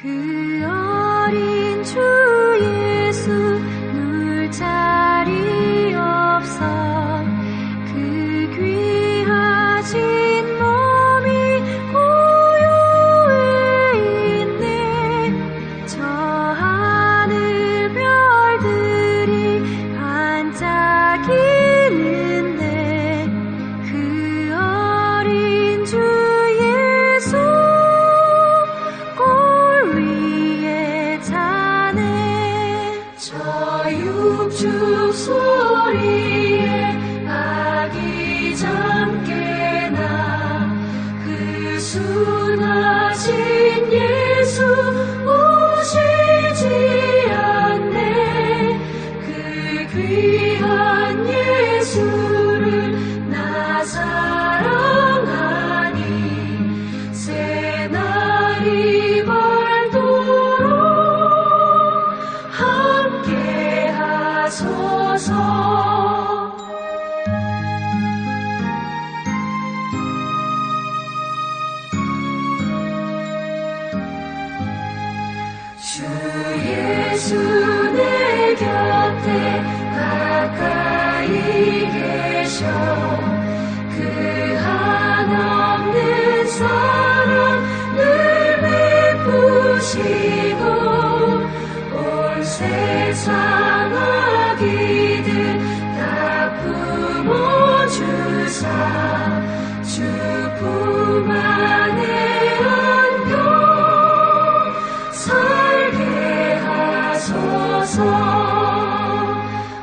그 어린 주 예수 누울 자리 없어 그 귀하신 몸이 고요해 있네. 저 하늘 별들이 반짝이는데 그 어린 주 예수 저 육축 소리에 아기 잠 깨나 그 순하신 예수 오시지 않네. 그 귀한 예수를 나 사랑하니 새날이 주 예수 내 곁에 가까이 계셔. 그 한없는 사랑 늘 베푸시고 온 세상 아기들 다 품어주사 주 품 안에 안겨 살게 하소서.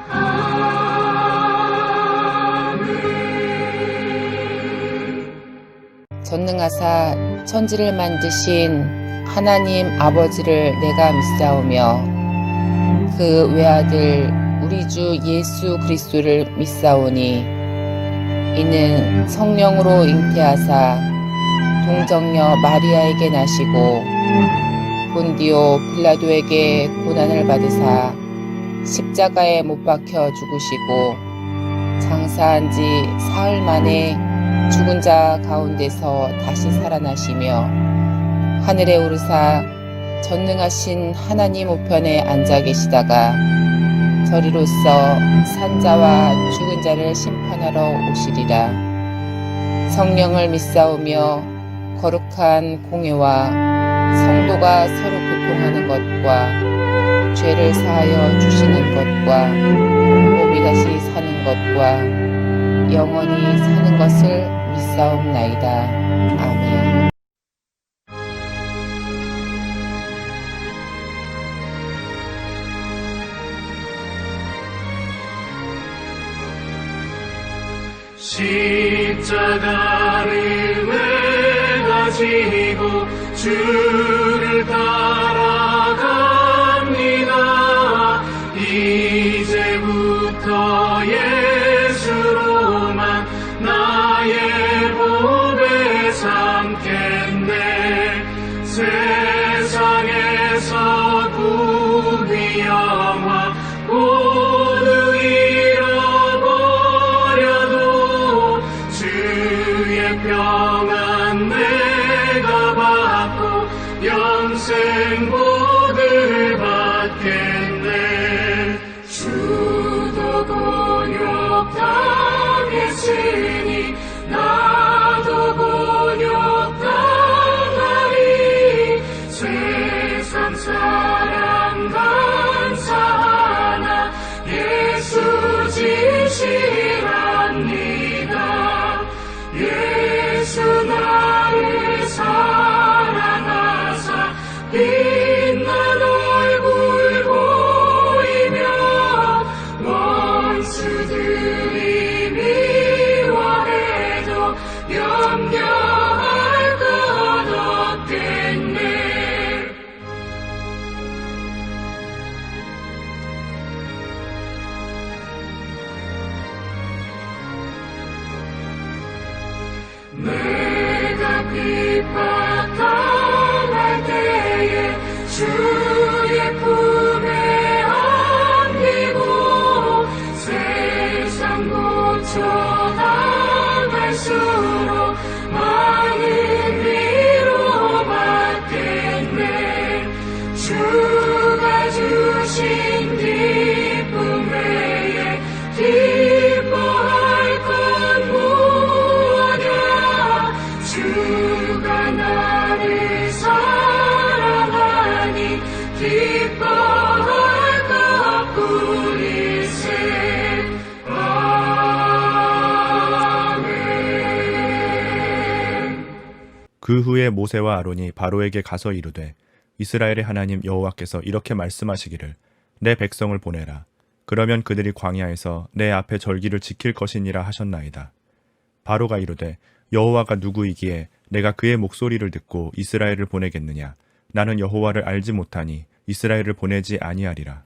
아멘. 전능하사 천지를 만드신 하나님 아버지를 내가 믿사오며 그 외아들 우리 주 예수 그리스도를 믿사오니 이는 성령으로 잉태하사 동정녀 마리아에게 나시고 본디오 빌라도에게 고난을 받으사 십자가에 못 박혀 죽으시고 장사한 지 사흘 만에 죽은 자 가운데서 다시 살아나시며 하늘에 오르사 전능하신 하나님 우편에 앉아 계시다가 저리로서 산자와 죽은 자를 심판하러 오시리라. 성령을 믿사오며 거룩한 공회와 성도가 서로 교통하는 것과 죄를 사하여 주시는 것과 몸이 다시 사는 것과 영원히 사는 것을 믿사옵나이다. 아멘. 십자가를 내가 지고 주를 따라갑니다. 이제부터 예수로만 나의 보배 삼겠네. 세상에서 구비 영화 모두 잃어버려도 주의 평안 내가 받고 영생 복을 받겠네. 주도 곤욕당했으니 나도 곤욕당하리. 세상 사랑 감사하나 예수 진실합니다. 예수 나를 사랑하사 빛난 얼굴 보이며 원수들이 미워해도 염려할 것 없겠네. 내가 핍박당할 때에 주의 품에 안기고 세상 그 후에 모세와 아론이 바로에게 가서 이르되 이스라엘의 하나님 여호와께서 이렇게 말씀하시기를 내 백성을 보내라. 그러면 그들이 광야에서 내 앞에 절기를 지킬 것이니라 하셨나이다. 바로가 이르되 여호와가 누구이기에 내가 그의 목소리를 듣고 이스라엘을 보내겠느냐. 나는 여호와를 알지 못하니 이스라엘을 보내지 아니하리라.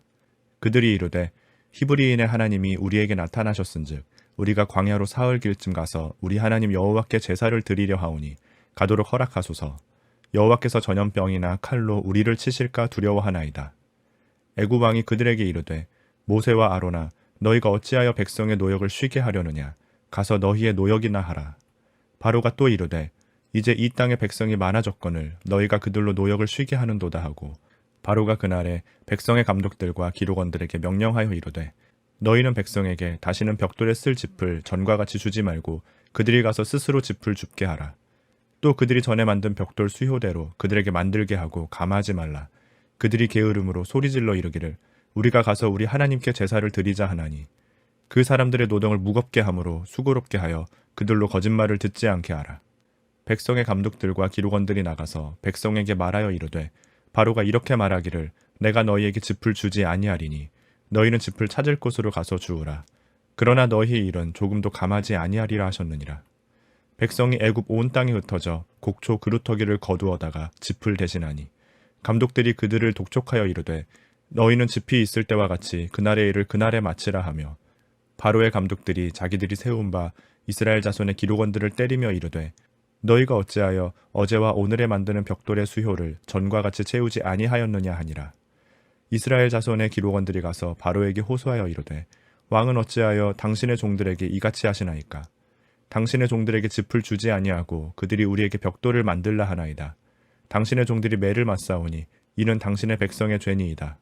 그들이 이르되 히브리인의 하나님이 우리에게 나타나셨은즉 우리가 광야로 사흘 길쯤 가서 우리 하나님 여호와께 제사를 드리려 하오니 가도록 허락하소서. 여호와께서 전염병이나 칼로 우리를 치실까 두려워하나이다. 애굽 왕이 그들에게 이르되 모세와 아론아 너희가 어찌하여 백성의 노역을 쉬게 하려느냐. 가서 너희의 노역이나 하라. 바로가 또 이르되 이제 이 땅의 백성이 많아졌거늘 너희가 그들로 노역을 쉬게 하는도다 하고 바로가 그날에 백성의 감독들과 기록원들에게 명령하여 이르되 너희는 백성에게 다시는 벽돌에 쓸 짚을 전과 같이 주지 말고 그들이 가서 스스로 짚을 줍게 하라. 또 그들이 전에 만든 벽돌 수효대로 그들에게 만들게 하고 감하지 말라. 그들이 게으름으로 소리질러 이르기를 우리가 가서 우리 하나님께 제사를 드리자 하나니 그 사람들의 노동을 무겁게 함으로 수고롭게 하여 그들로 거짓말을 듣지 않게 하라. 백성의 감독들과 기록원들이 나가서 백성에게 말하여 이르되 바로가 이렇게 말하기를 내가 너희에게 짚을 주지 아니하리니 너희는 짚을 찾을 곳으로 가서 주우라. 그러나 너희의 일은 조금도 감하지 아니하리라 하셨느니라. 백성이 애굽 온 땅에 흩어져 곡초 그루터기를 거두어다가 짚을 대신하니 감독들이 그들을 독촉하여 이르되 너희는 짚이 있을 때와 같이 그날의 일을 그날에 마치라 하며 바로의 감독들이 자기들이 세운 바 이스라엘 자손의 기록원들을 때리며 이르되 너희가 어찌하여 어제와 오늘에 만드는 벽돌의 수효를 전과 같이 채우지 아니하였느냐 하니라. 이스라엘 자손의 기록원들이 가서 바로에게 호소하여 이르되 왕은 어찌하여 당신의 종들에게 이같이 하시나이까. 당신의 종들에게 짚을 주지 아니하고 그들이 우리에게 벽돌을 만들라 하나이다. 당신의 종들이 매를 맞사오니 이는 당신의 백성의 죄니이다.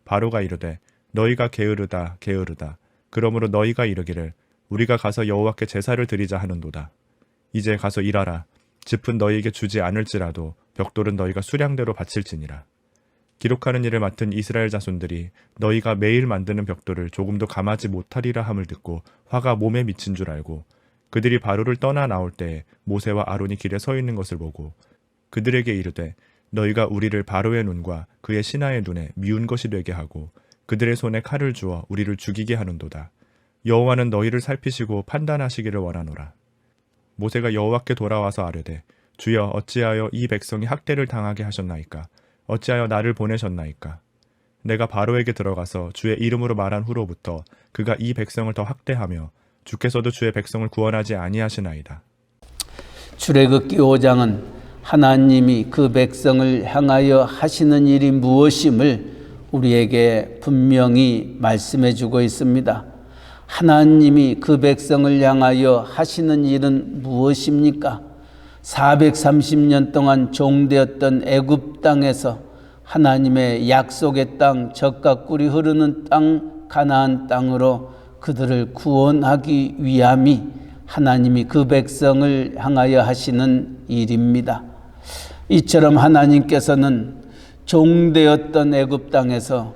바로가 이르되 너희가 게으르다 게으르다. 그러므로 너희가 이르기를 우리가 가서 여호와께 제사를 드리자 하는도다. 이제 가서 일하라. 짚은 너희에게 주지 않을지라도 벽돌은 너희가 수량대로 바칠지니라. 기록하는 일을 맡은 이스라엘 자손들이 너희가 매일 만드는 벽돌을 조금도 감하지 못하리라 함을 듣고 화가 몸에 미친 줄 알고 그들이 바로를 떠나 나올 때에 모세와 아론이 길에 서 있는 것을 보고 그들에게 이르되 너희가 우리를 바로의 눈과 그의 신하의 눈에 미운 것이 되게 하고 그들의 손에 칼을 주어 우리를 죽이게 하는도다. 여호와는 너희를 살피시고 판단하시기를 원하노라. 모세가 여호와께 돌아와서 아뢰되 주여 어찌하여 이 백성이 학대를 당하게 하셨나이까. 어찌하여 나를 보내셨나이까. 내가 바로에게 들어가서 주의 이름으로 말한 후로부터 그가 이 백성을 더 학대하며 주께서도 주의 백성을 구원하지 아니하시나이다. 출애굽기 5장은 하나님이 그 백성을 향하여 하시는 일이 무엇임을 우리에게 분명히 말씀해 주고 있습니다. 하나님이 그 백성을 향하여 하시는 일은 무엇입니까? 430년 동안 종되었던 애굽 땅에서 하나님의 약속의 땅, 젖과 꿀이 흐르는 땅, 가나안 땅으로 그들을 구원하기 위함이 하나님이 그 백성을 향하여 하시는 일입니다. 이처럼 하나님께서는 종되었던 애굽 땅에서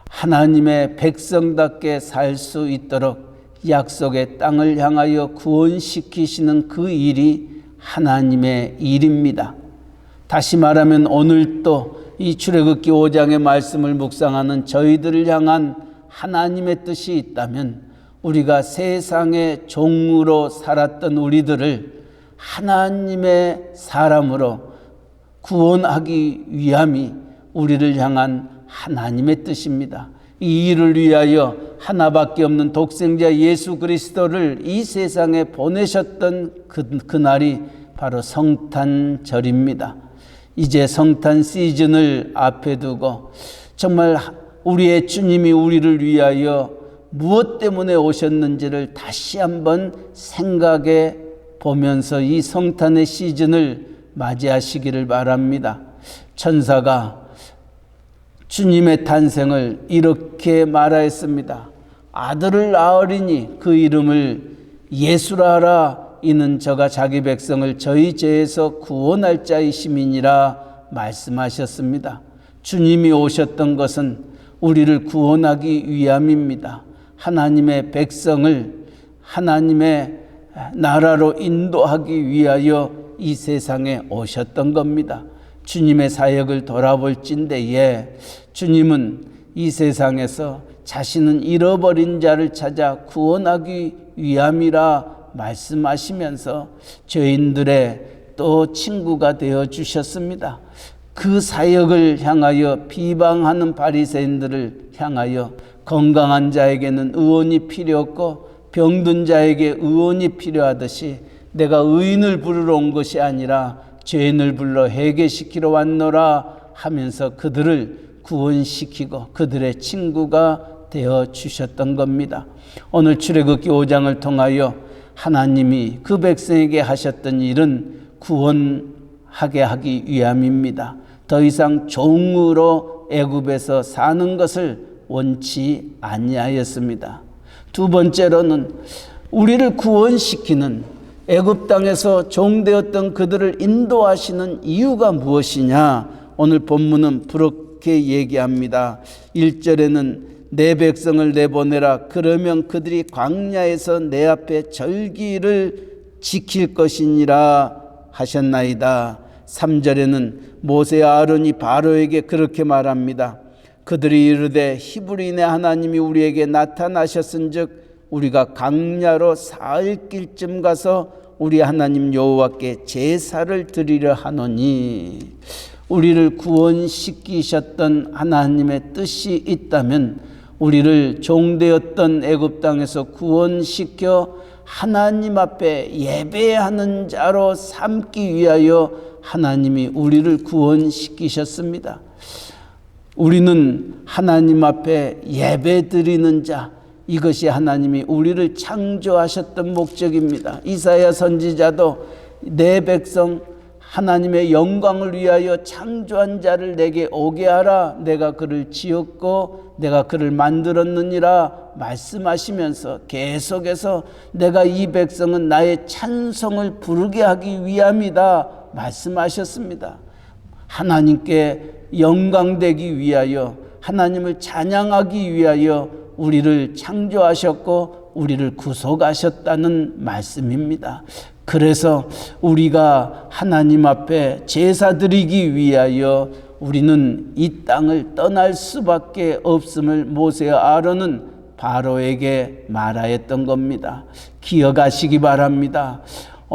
하나님의 백성답게 살 수 있도록 약속의 땅을 향하여 구원시키시는 그 일이 하나님의 일입니다. 다시 말하면 오늘도 이 출애굽기 5장의 말씀을 묵상하는 저희들을 향한 하나님의 뜻이 있다면 우리가 세상의 종으로 살았던 우리들을 하나님의 사람으로 구원하기 위함이 우리를 향한 하나님의 뜻입니다. 이 일을 위하여 하나밖에 없는 독생자 예수 그리스도를 이 세상에 보내셨던 그날이 바로 성탄절입니다. 이제 성탄 시즌을 앞에 두고 정말 우리의 주님이 우리를 위하여 무엇 때문에 오셨는지를 다시 한번 생각해 보면서 이 성탄의 시즌을 맞이하시기를 바랍니다. 천사가 주님의 탄생을 이렇게 말하였습니다. 아들을 낳으리니 그 이름을 예수라 하라. 이는 저가 자기 백성을 저희 죄에서 구원할 자이심이니라 말씀하셨습니다. 주님이 오셨던 것은 우리를 구원하기 위함입니다. 하나님의 백성을 하나님의 나라로 인도하기 위하여 이 세상에 오셨던 겁니다. 주님의 사역을 돌아볼진대에 주님은 이 세상에서 자신은 잃어버린 자를 찾아 구원하기 위함이라 말씀하시면서 죄인들의 또 친구가 되어 주셨습니다. 그 사역을 향하여 비방하는 바리새인들을 향하여 건강한 자에게는 의원이 필요 없고 병든 자에게 의원이 필요하듯이 내가 의인을 부르러 온 것이 아니라 죄인을 불러 회개시키러 왔노라 하면서 그들을 구원시키고 그들의 친구가 되어 주셨던 겁니다. 오늘 출애굽기 5장을 통하여 하나님이 그 백성에게 하셨던 일은 구원하게 하기 위함입니다. 더 이상 종으로 애굽에서 사는 것을 원치 아니하였습니다. 두 번째로는 우리를 구원시키는 애굽 땅에서 종되었던 그들을 인도하시는 이유가 무엇이냐? 오늘 본문은 그렇게 얘기합니다. 1절에는 내 백성을 내보내라. 그러면 그들이 광야에서 내 앞에 절기를 지킬 것이니라 하셨나이다. 3절에는 모세와 아론이 바로에게 그렇게 말합니다. 그들이 이르되 히브리인의 하나님이 우리에게 나타나셨은즉 우리가 광야로 사흘 길쯤 가서 우리 하나님 여호와께 제사를 드리려 하노니. 우리를 구원시키셨던 하나님의 뜻이 있다면 우리를 종되었던 애굽 땅에서 구원시켜 하나님 앞에 예배하는 자로 삼기 위하여 하나님이 우리를 구원시키셨습니다. 우리는 하나님 앞에 예배드리는 자, 이것이 하나님이 우리를 창조하셨던 목적입니다. 이사야 선지자도 내 백성 하나님의 영광을 위하여 창조한 자를 내게 오게 하라. 내가 그를 지었고 내가 그를 만들었느니라 말씀하시면서 계속해서 내가 이 백성은 나의 찬송을 부르게 하기 위함이다 말씀하셨습니다. 하나님께 영광되기 위하여 하나님을 찬양하기 위하여 우리를 창조하셨고 우리를 구속하셨다는 말씀입니다. 그래서 우리가 하나님 앞에 제사 드리기 위하여 우리는 이 땅을 떠날 수밖에 없음을 모세와 아론은 바로에게 말하였던 겁니다. 기억하시기 바랍니다.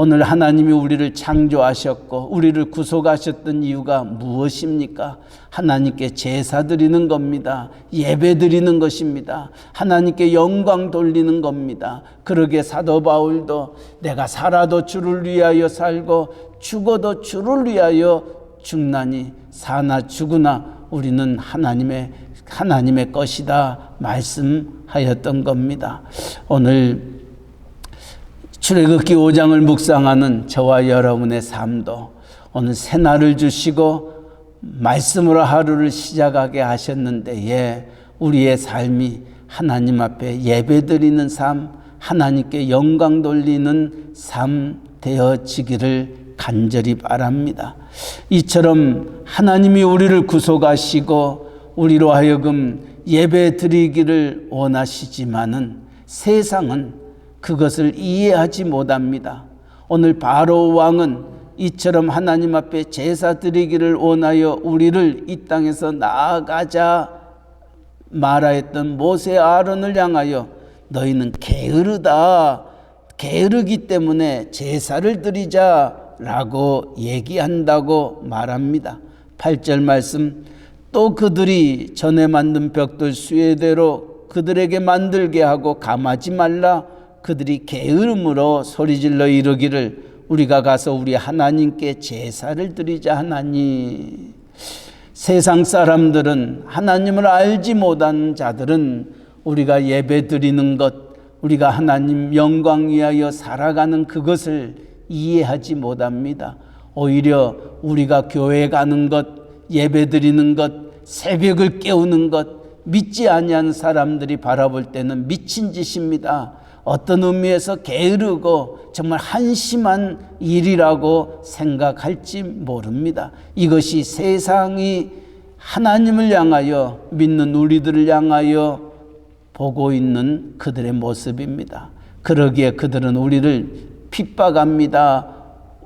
오늘 하나님이 우리를 창조하셨고 우리를 구속하셨던 이유가 무엇입니까? 하나님께 제사 드리는 겁니다. 예배 드리는 것입니다. 하나님께 영광 돌리는 겁니다. 그러게 사도 바울도 내가 살아도 주를 위하여 살고 죽어도 주를 위하여 죽나니 사나 죽으나 우리는 하나님의 것이다 말씀하였던 겁니다. 오늘 출애굽기 5장을 묵상하는 저와 여러분의 삶도 오늘 새날을 주시고 말씀으로 하루를 시작하게 하셨는데 우리의 삶이 하나님 앞에 예배드리는 삶, 하나님께 영광 돌리는 삶 되어지기를 간절히 바랍니다. 이처럼 하나님이 우리를 구속하시고 우리로 하여금 예배드리기를 원하시지만은 세상은 그것을 이해하지 못합니다. 오늘 바로 왕은 이처럼 하나님 앞에 제사 드리기를 원하여 우리를 이 땅에서 나아가자 말하였던 모세 아론을 향하여 너희는 게으르다. 게으르기 때문에 제사를 드리자라고 얘기한다고 말합니다. 8절 말씀 또 그들이 전에 만든 벽돌 수레대로 그들에게 만들게 하고 감하지 말라. 그들이 게으름으로 소리질러 이르기를 우리가 가서 우리 하나님께 제사를 드리자 하나니. 세상 사람들은 하나님을 알지 못하는 자들은 우리가 예배 드리는 것, 우리가 하나님 영광 위하여 살아가는 그것을 이해하지 못합니다. 오히려 우리가 교회 가는 것, 예배 드리는 것, 새벽을 깨우는 것 믿지 아니하는 사람들이 바라볼 때는 미친 짓입니다. 어떤 의미에서 게으르고 정말 한심한 일이라고 생각할지 모릅니다. 이것이 세상이 하나님을 향하여 믿는 우리들을 향하여 보고 있는 그들의 모습입니다. 그러기에 그들은 우리를 핍박합니다.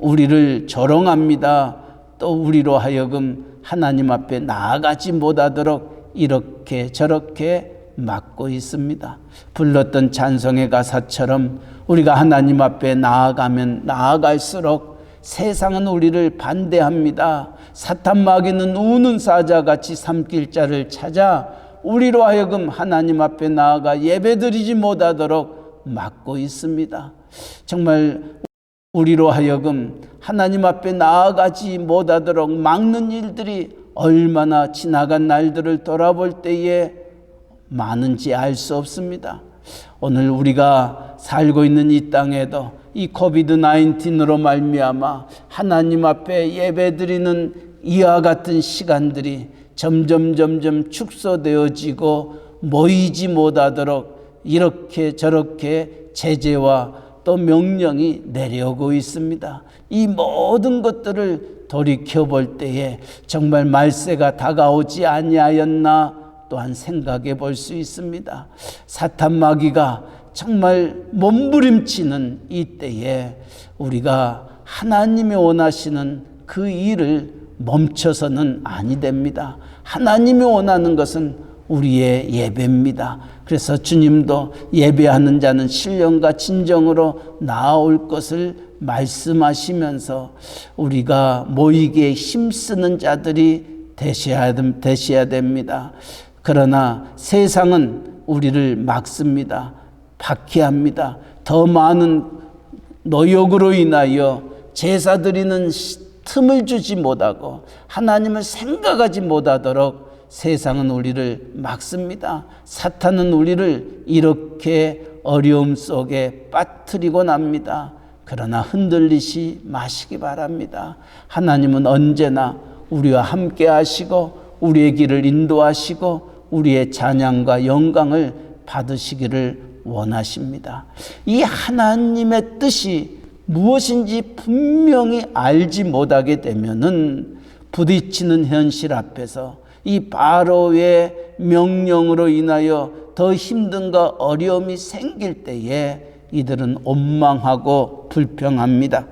우리를 조롱합니다. 또 우리로 하여금 하나님 앞에 나아가지 못하도록 이렇게 저렇게 막고 있습니다. 불렀던 찬송의 가사처럼 우리가 하나님 앞에 나아가면 나아갈수록 세상은 우리를 반대합니다. 사탄 마귀는 우는 사자같이 삼킬 자를 찾아 우리로 하여금 하나님 앞에 나아가 예배드리지 못하도록 막고 있습니다. 정말 우리로 하여금 하나님 앞에 나아가지 못하도록 막는 일들이 얼마나 지나간 날들을 돌아볼 때에 많은지 알 수 없습니다. 오늘 우리가 살고 있는 이 땅에도 이 코비드-19으로 말미암아 하나님 앞에 예배드리는 이와 같은 시간들이 점점 축소되어지고 모이지 못하도록 이렇게 저렇게 제재와 또 명령이 내려오고 있습니다. 이 모든 것들을 돌이켜볼 때에 정말 말세가 다가오지 아니하였나 또한 생각해 볼 수 있습니다. 사탄 마귀가 정말 몸부림치는 이 때에 우리가 하나님이 원하시는 그 일을 멈춰서는 아니 됩니다. 하나님이 원하는 것은 우리의 예배입니다. 그래서 주님도 예배하는 자는 신령과 진정으로 나아올 것을 말씀하시면서 우리가 모이기에 힘쓰는 자들이 되셔야 됩니다. 그러나 세상은 우리를 막습니다. 박해합니다. 더 많은 노역으로 인하여 제사 드리는 틈을 주지 못하고 하나님을 생각하지 못하도록 세상은 우리를 막습니다. 사탄은 우리를 이렇게 어려움 속에 빠뜨리곤 합니다. 그러나 흔들리지 마시기 바랍니다. 하나님은 언제나 우리와 함께 하시고 우리의 길을 인도하시고 우리의 찬양과 영광을 받으시기를 원하십니다. 이 하나님의 뜻이 무엇인지 분명히 알지 못하게 되면은 부딪히는 현실 앞에서 이 바로의 명령으로 인하여 더 힘든가 어려움이 생길 때에 이들은 원망하고 불평합니다.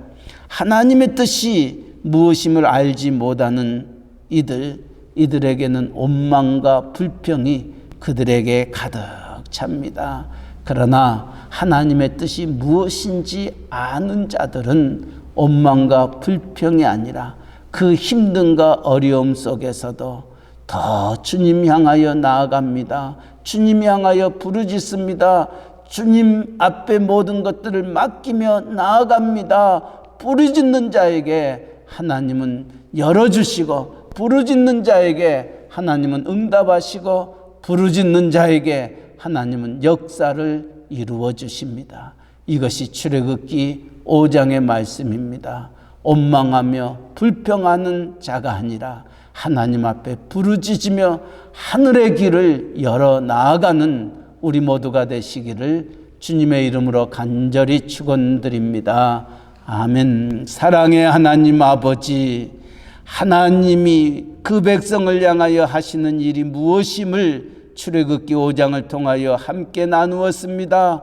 하나님의 뜻이 무엇임을 알지 못하는 이들에게는 원망과 불평이 그들에게 가득 찹니다. 그러나 하나님의 뜻이 무엇인지 아는 자들은 원망과 불평이 아니라 그 힘든가 어려움 속에서도 더 주님 향하여 나아갑니다. 주님 향하여 부르짖습니다. 주님 앞에 모든 것들을 맡기며 나아갑니다. 부르짖는 자에게 하나님은 열어주시고 부르짖는 자에게 하나님은 응답하시고 부르짖는 자에게 하나님은 역사를 이루어 주십니다. 이것이 출애굽기 5장의 말씀입니다. 원망하며 불평하는 자가 아니라 하나님 앞에 부르짖으며 하늘의 길을 열어 나아가는 우리 모두가 되시기를 주님의 이름으로 간절히 축원드립니다. 아멘. 사랑의 하나님 아버지, 하나님이 그 백성을 향하여 하시는 일이 무엇임을 출애굽기 5장을 통하여 함께 나누었습니다.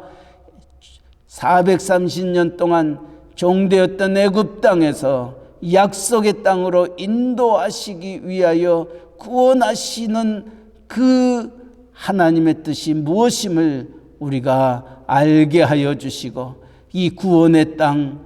430년 동안 종되었던 애굽 땅에서 약속의 땅으로 인도하시기 위하여 구원하시는 그 하나님의 뜻이 무엇임을 우리가 알게 하여 주시고 이 구원의 땅,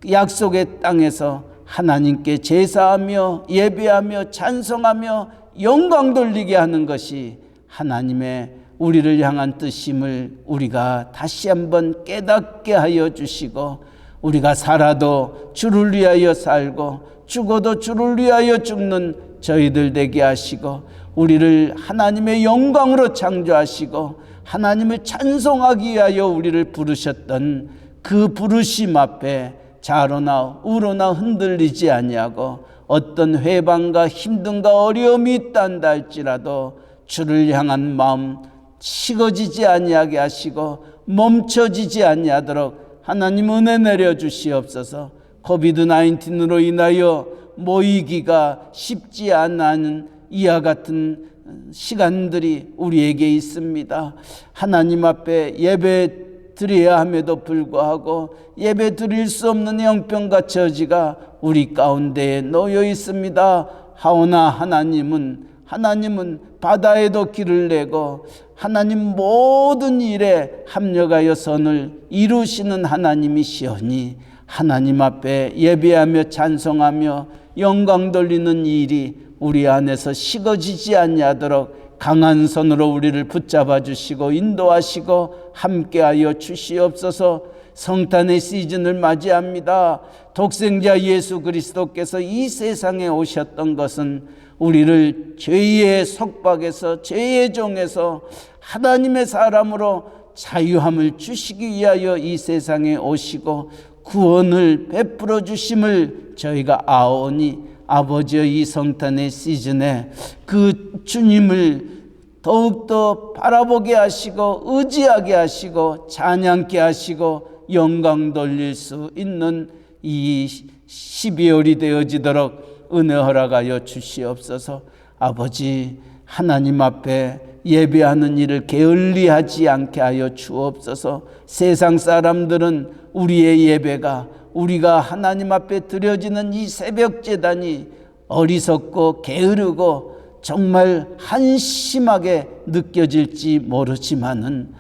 약속의 땅에서 하나님께 제사하며 예배하며 찬송하며 영광 돌리게 하는 것이 하나님의 우리를 향한 뜻임을 우리가 다시 한번 깨닫게 하여 주시고 우리가 살아도 주를 위하여 살고 죽어도 주를 위하여 죽는 저희들 되게 하시고 우리를 하나님의 영광으로 창조하시고 하나님을 찬송하기 위하여 우리를 부르셨던 그 부르심 앞에 좌로나 우로나 흔들리지 아니하고 어떤 회방과 힘든가 어려움이 있단다 할지라도 주를 향한 마음 식어지지 아니하게 하시고 멈춰지지 아니하도록 하나님 은혜 내려주시옵소서. 코비드-19으로 인하여 모이기가 쉽지 않은 이와 같은 시간들이 우리에게 있습니다. 하나님 앞에 예배 드려야 함에도 불구하고 예배 드릴 수 없는 형편과 처지가 우리 가운데에 놓여 있습니다. 하오나 하나님은 바다에도 길을 내고 하나님 모든 일에 합력하여 선을 이루시는 하나님이시오니 하나님 앞에 예배하며 찬송하며 영광 돌리는 일이 우리 안에서 식어지지 아니하도록 강한 손으로 우리를 붙잡아 주시고 인도하시고 함께하여 주시옵소서. 성탄의 시즌을 맞이합니다. 독생자 예수 그리스도께서 이 세상에 오셨던 것은 우리를 죄의 속박에서 죄의 종에서 하나님의 사람으로 자유함을 주시기 위하여 이 세상에 오시고 구원을 베풀어 주심을 저희가 아오니 아버지의 이 성탄의 시즌에 그 주님을 더욱더 바라보게 하시고 의지하게 하시고 찬양케 하시고 영광 돌릴 수 있는 이 12월이 되어지도록 은혜 허락하여 주시옵소서. 아버지 하나님 앞에 예배하는 일을 게을리하지 않게 하여 주옵소서. 세상 사람들은 우리의 예배가 우리가 하나님 앞에 드려지는 이 새벽 제단이 어리석고 게으르고 정말 한심하게 느껴질지 모르지만은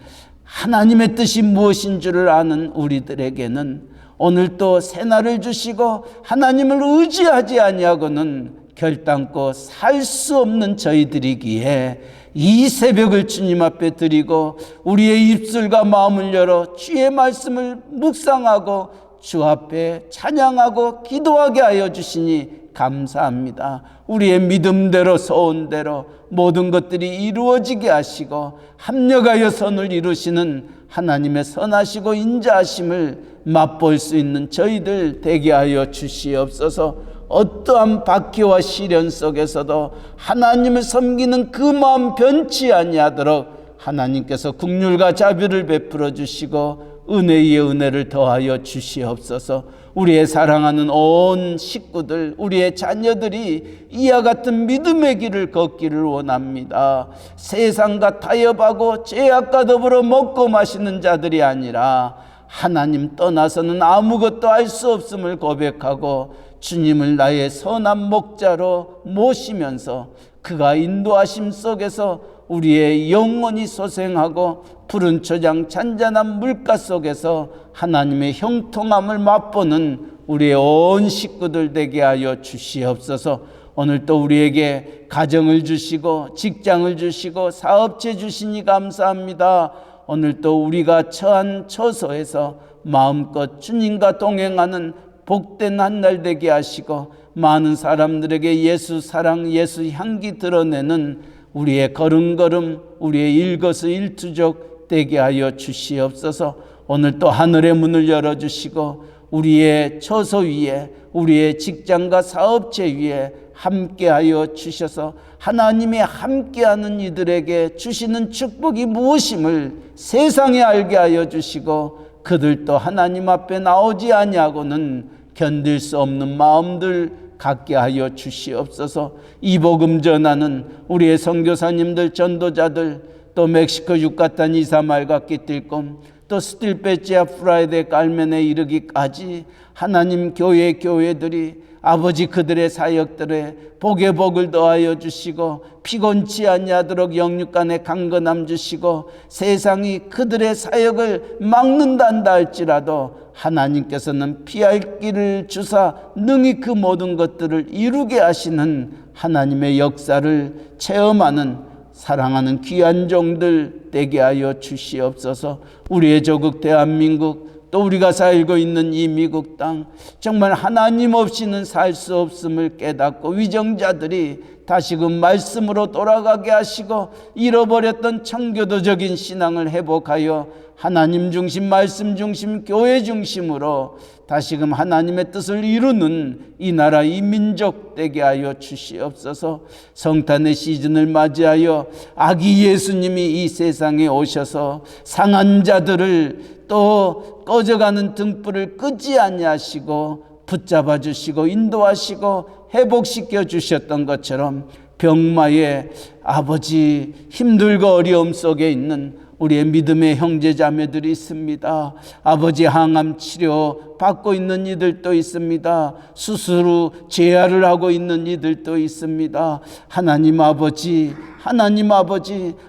하나님의 뜻이 무엇인 줄을 아는 우리들에게는 오늘 또 새날을 주시고 하나님을 의지하지 아니하고는 결단코 살 수 없는 저희들이기에 이 새벽을 주님 앞에 드리고 우리의 입술과 마음을 열어 주의 말씀을 묵상하고 주 앞에 찬양하고 기도하게 하여 주시니 감사합니다. 우리의 믿음대로 소원대로 모든 것들이 이루어지게 하시고 합력하여 선을 이루시는 하나님의 선하시고 인자하심을 맛볼 수 있는 저희들 되게 하여 주시옵소서. 어떠한 박해와 시련 속에서도 하나님을 섬기는 그 마음 변치 아니하도록 하나님께서 긍휼과 자비를 베풀어 주시고 은혜 위에 은혜를 더하여 주시옵소서. 우리의 사랑하는 온 식구들, 우리의 자녀들이 이와 같은 믿음의 길을 걷기를 원합니다. 세상과 타협하고 죄악과 더불어 먹고 마시는 자들이 아니라 하나님 떠나서는 아무것도 할 수 없음을 고백하고 주님을 나의 선한 목자로 모시면서 그가 인도하심 속에서 우리의 영혼이 소생하고 푸른 초장 잔잔한 물가 속에서 하나님의 형통함을 맛보는 우리의 온 식구들 되게 하여 주시옵소서. 오늘 또 우리에게 가정을 주시고 직장을 주시고 사업체 주시니 감사합니다. 오늘 또 우리가 처한 처소에서 마음껏 주님과 동행하는 복된 한 날 되게 하시고 많은 사람들에게 예수 사랑 예수 향기 드러내는 우리의 걸음걸음 우리의 일거수일투족 되게 하여 주시옵소서. 오늘 또 하늘의 문을 열어주시고 우리의 처소 위에 우리의 직장과 사업체 위에 함께하여 주셔서 하나님이 함께하는 이들에게 주시는 축복이 무엇임을 세상에 알게 하여 주시고 그들도 하나님 앞에 나오지 아니하고는 견딜 수 없는 마음들 갖게 하여 주시옵소서. 이 복음 전하는 우리의 선교사님들 전도자들 또 멕시코 유카탄 이사말과 끼틸꼼 또 스틸베치아 프라이데 깔멘에 이르기까지 하나님 교회들이 아버지 그들의 사역들에 복의 복을 더하여 주시고 피곤치 아니하도록 영육간의 강건함 주시고 세상이 그들의 사역을 막는단다 할지라도 하나님께서는 피할 길을 주사 능히 그 모든 것들을 이루게 하시는 하나님의 역사를 체험하는 사랑하는 귀한 종들 되게 하여 주시옵소서. 우리의 조국 대한민국 또 우리가 살고 있는 이 미국 땅 정말 하나님 없이는 살 수 없음을 깨닫고 위정자들이 다시금 말씀으로 돌아가게 하시고 잃어버렸던 청교도적인 신앙을 회복하여 하나님 중심 말씀 중심 교회 중심으로 다시금 하나님의 뜻을 이루는 이 나라 이 민족 되게 하여 주시옵소서. 성탄의 시즌을 맞이하여 아기 예수님이 이 세상에 오셔서 상한 자들을 또 꺼져가는 등불을 끄지 아니하시고 붙잡아 주시고 인도하시고 회복시켜 주셨던 것처럼 병마의 아버지 힘들고 어려움 속에 있는 우리의 믿음의 형제 자매들이 있습니다. 아버지 항암 치료 받고 있는 이들도 있습니다. 수술 후 재활을 하고 있는 이들도 있습니다. 하나님 아버지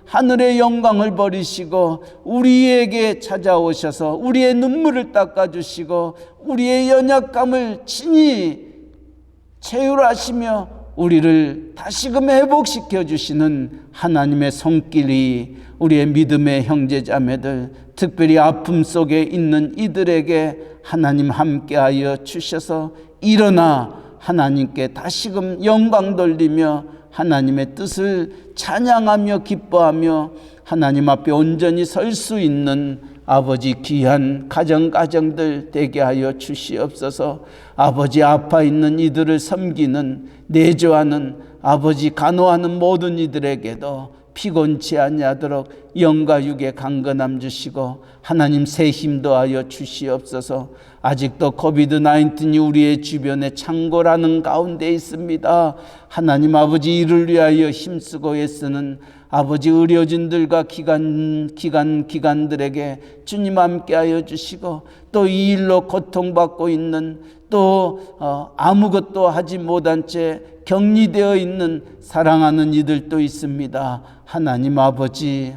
하늘의 영광을 버리시고 우리에게 찾아오셔서 우리의 눈물을 닦아주시고 우리의 연약감을 친히 채울하시며 우리를 다시금 회복시켜 주시는 하나님의 손길이 우리의 믿음의 형제 자매들, 특별히 아픔 속에 있는 이들에게 하나님 함께하여 주셔서 일어나 하나님께 다시금 영광 돌리며 하나님의 뜻을 찬양하며 기뻐하며 하나님 앞에 온전히 설 수 있는 아버지 귀한 가정들 되게 하여 주시옵소서. 아버지 아파 있는 이들을 섬기는 내조하는 아버지 간호하는 모든 이들에게도 피곤치 아니하도록 영과 육의 강건함 주시고 하나님 새 힘도 하여 주시옵소서. 아직도 코비드-19이 우리의 주변에 창궐하는 가운데 있습니다. 하나님 아버지 이를 위하여 힘쓰고 애쓰는 아버지 의료진들과 기관들에게 주님 함께하여 주시고 또 이 일로 고통받고 있는 또 아무것도 하지 못한 채 격리되어 있는 사랑하는 이들도 있습니다. 하나님 아버지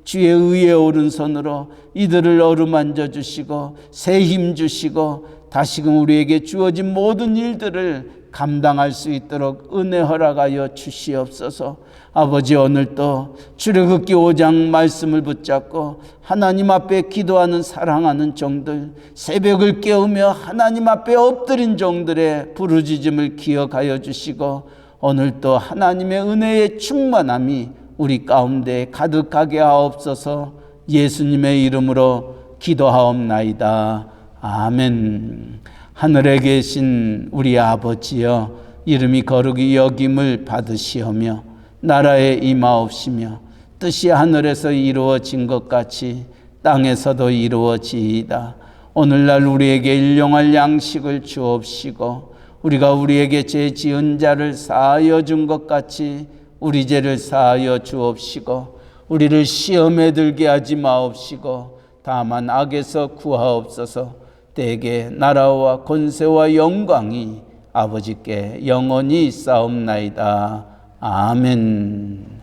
주의 의의 오른손으로 이들을 어루만져 주시고 새 힘 주시고 다시금 우리에게 주어진 모든 일들을 감당할 수 있도록 은혜 허락하여 주시옵소서. 아버지 오늘도 출애굽기 5장 말씀을 붙잡고 하나님 앞에 기도하는 사랑하는 종들, 새벽을 깨우며 하나님 앞에 엎드린 종들의 부르짖음을 기억하여 주시고 오늘도 하나님의 은혜의 충만함이 우리 가운데 가득하게 하옵소서. 예수님의 이름으로 기도하옵나이다. 아멘. 하늘에 계신 우리 아버지여, 이름이 거룩히 여김을 받으시오며 나라에 임하옵시며 뜻이 하늘에서 이루어진 것 같이 땅에서도 이루어지이다. 오늘날 우리에게 일용할 양식을 주옵시고 우리가 우리에게 죄 지은 자를 사하여 준 것 같이 우리 죄를 사하여 주옵시고 우리를 시험에 들게 하지 마옵시고 다만 악에서 구하옵소서. 대개 나라와 권세와 영광이 아버지께 영원히 있사옵나이다. 아멘.